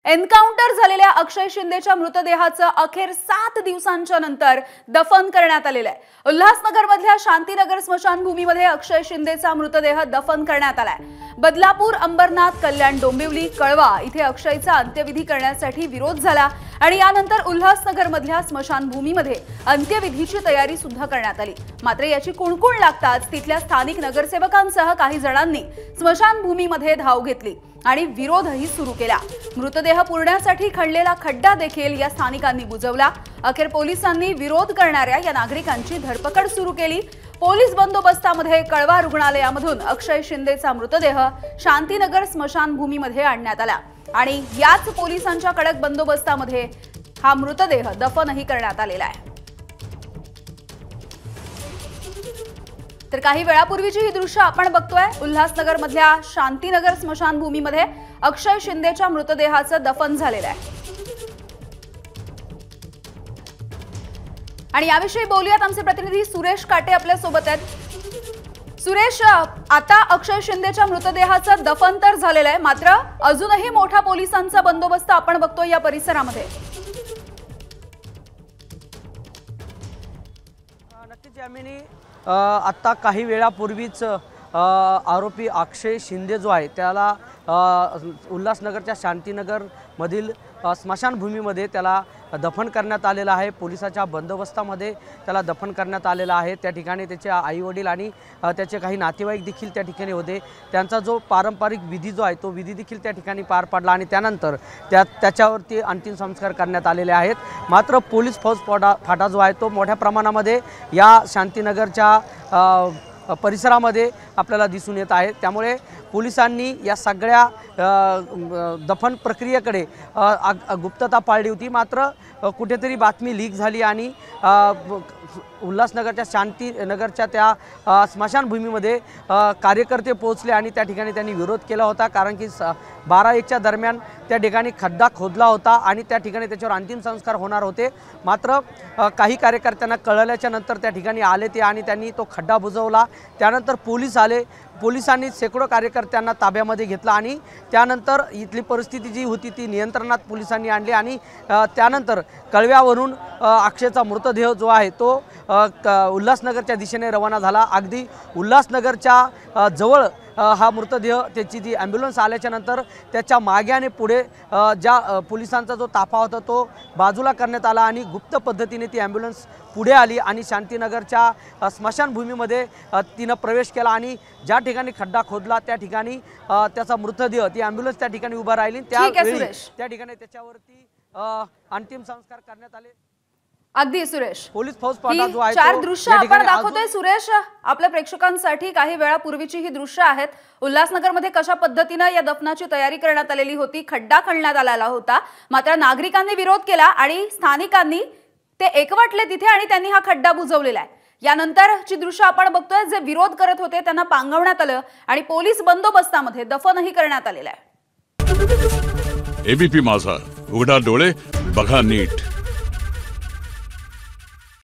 Encounter झालेल्या अक्षय शिंदेच्या मृतदेहाचं अखेर 7 दिवसांच्या नंतर दफन करण्यात आलेलं आहे। उल्हासनगरमधल्या शांतीनगर स्मशानभूमीमध्ये अक्षय शिंदेचा मृतदेह दफन करण्यात आलाय। बदलापूर, अंबरनाथ, कल्याण, डोंबिवली, कळवा इथे अक्षयचा अंत्यविधी करण्यासाठी विरोध झाला आणि यानंतर उल्हासनगरमधल्या स्मशानभूमीमध्ये अंत्यविधीची तयारी सुद्धा करण्यात आली। मात्र याची कुणकुण लागताच तिथल्या स्थानिक नगरसेवकांसह काही जणांनी स्मशानभूमीमध्ये धाव घेतली आणि विरोधही सुरू केला। मृतदेह पुरण्यासाठी खणलेला खड्डा देखील या स्थानिकांनी बुजवला। अखेर पोलिसांनी विरोध करणाऱ्या या नागरिकांची धरपकड सुरू केली। पोलीस बंदोबस्तामध्ये कळवा रुग्णालयामधून अक्षय शिंदेचा मृतदेह शांतीनगर स्मशानभूमीमध्ये आणण्यात आला आणि याच पोलिसांच्या कडक बंदोबस्तामध्ये हा मृतदेह दफनही करण्यात आलेला आहे। तर काही वेळापूर्वीची ही दृश्य आपण बघतोय। उल्हासनगर मधल्या शांतीनगर स्मशानभूमीमध्ये अक्षय शिंदेच्या मृतदेहाचं दफन झालेलं आहे आणि याविषयी बोलूयात। आमचे प्रतिनिधी सुरेश काटे आपल्या सोबत आहेत। सुरेश, आता अक्षय शिंदेच्या मृतदेहाचं दफन तर झालेलं आहे, मात्र अजूनही मोठा पोलिसांचा बंदोबस्त आपण बघतोय या परिसरामध्ये। नक्कीच यामिनी, आत्ता काही वेळापूर्वीच आरोपी अक्षय शिंदे जो आहे त्याला उल्हासनगरच्या शांतीनगरमधील स्मशानभूमीमध्ये त्याला दफन करण्यात आलेलं आहे। पोलिसाच्या बंदोबस्तामध्ये त्याला दफन करण्यात आलेलं आहे। त्या ठिकाणी त्याचे आईवडील आणि त्याचे काही नातेवाईक देखील त्या ठिकाणी होते। त्यांचा जो पारंपरिक विधी जो आहे तो विधी देखील त्या ठिकाणी पार पडला आणि त्यानंतर त्याच्यावरती अंतिम संस्कार करण्यात आलेले आहेत। मात्र पोलीस फौज फाटा जो आहे तो मोठ्या प्रमाणामध्ये या शांतीनगरच्या परिसरामध्ये आपल्याला दिसून येत आहे। त्यामुळे पोलिसांनी या सगळ्या दफन प्रक्रियेकडे गुप्तता पाळली होती। मात्र कुठेतरी बातमी लीक झाली आणि उल्हासनगरच्या शांतीनगरच्या त्या स्मशानभूमीमध्ये कार्यकर्ते पोहोचले आणि त्या ठिकाणी त्यांनी विरोध केला होता, कारण की 12-1च्या दरम्यान त्या ठिकाणी खड्डा खोदला होता आणि त्या ठिकाणी त्याच्यावर अंतिम संस्कार होणार होते। मात्र काही कार्यकर्त्यांना कळल्याच्या नंतर त्या ठिकाणी आले ते आणि त्यांनी तो खड्डा बुजवला। त्यानंतर पोलीस आले। पोलिसांनी शेकडो कार्यकर्त्यांना ताब्यामध्ये घेतला आणि त्यानंतर इथली परिस्थिती जी होती ती नियंत्रणात पोलिसांनी आणली आणि त्यानंतर कळव्यावरून अक्षयचा मृतदेह जो आहे तो उल्हासनगरच्या दिशेने रवाना झाला। अगदी उल्हासनगरच्या जवळ हा मृतदेह त्याची जी ॲम्ब्युलन्स आल्याच्या नंतर त्याच्या मागे आणि पुढे ज्या पोलिसांचा जो ताफा होता तो बाजूला करण्यात आला आणि गुप्त पद्धतीने ती ॲम्ब्युलन्स पुढे आली आणि शांतीनगरच्या स्मशानभूमीमध्ये तिनं प्रवेश केला आणि ज्या ठिकाणी खड्डा खोदला त्या ठिकाणी त्याचा मृतदेह ती ॲम्ब्युलन्स त्या ठिकाणी उभा राहिली। त्या ठिकाणी त्याच्यावरती अंतिम संस्कार करण्यात आले। अगदी सुरेश, पोलीस फौज फाटा जो आहे चार दृश्य आपण दाखवतोय सुरेश आपल्या प्रेक्षकांसाठी। काही वेळापूर्वीची ही दृश्य आहेत। उल्हासनगरमध्ये कशा पद्धतीने या दफनाची तयारी करण्यात आलेली होती, खड्डा खणण्यात आलेला होता, मात्र नागरिकांनी विरोध केला आणि स्थानिकांनी ते एकवटले तिथे आणि त्यांनी हा खड्डा बुजवलेला आहे। यानंतरची दृश्य आपण बघतोय। जे विरोध करत होते त्यांना पांगवण्यात आलं आणि पोलीस बंदोबस्तामध्ये दफनही करण्यात आलेलं आहे। एबीपी माझा, उघडा डोळे बघा नीट।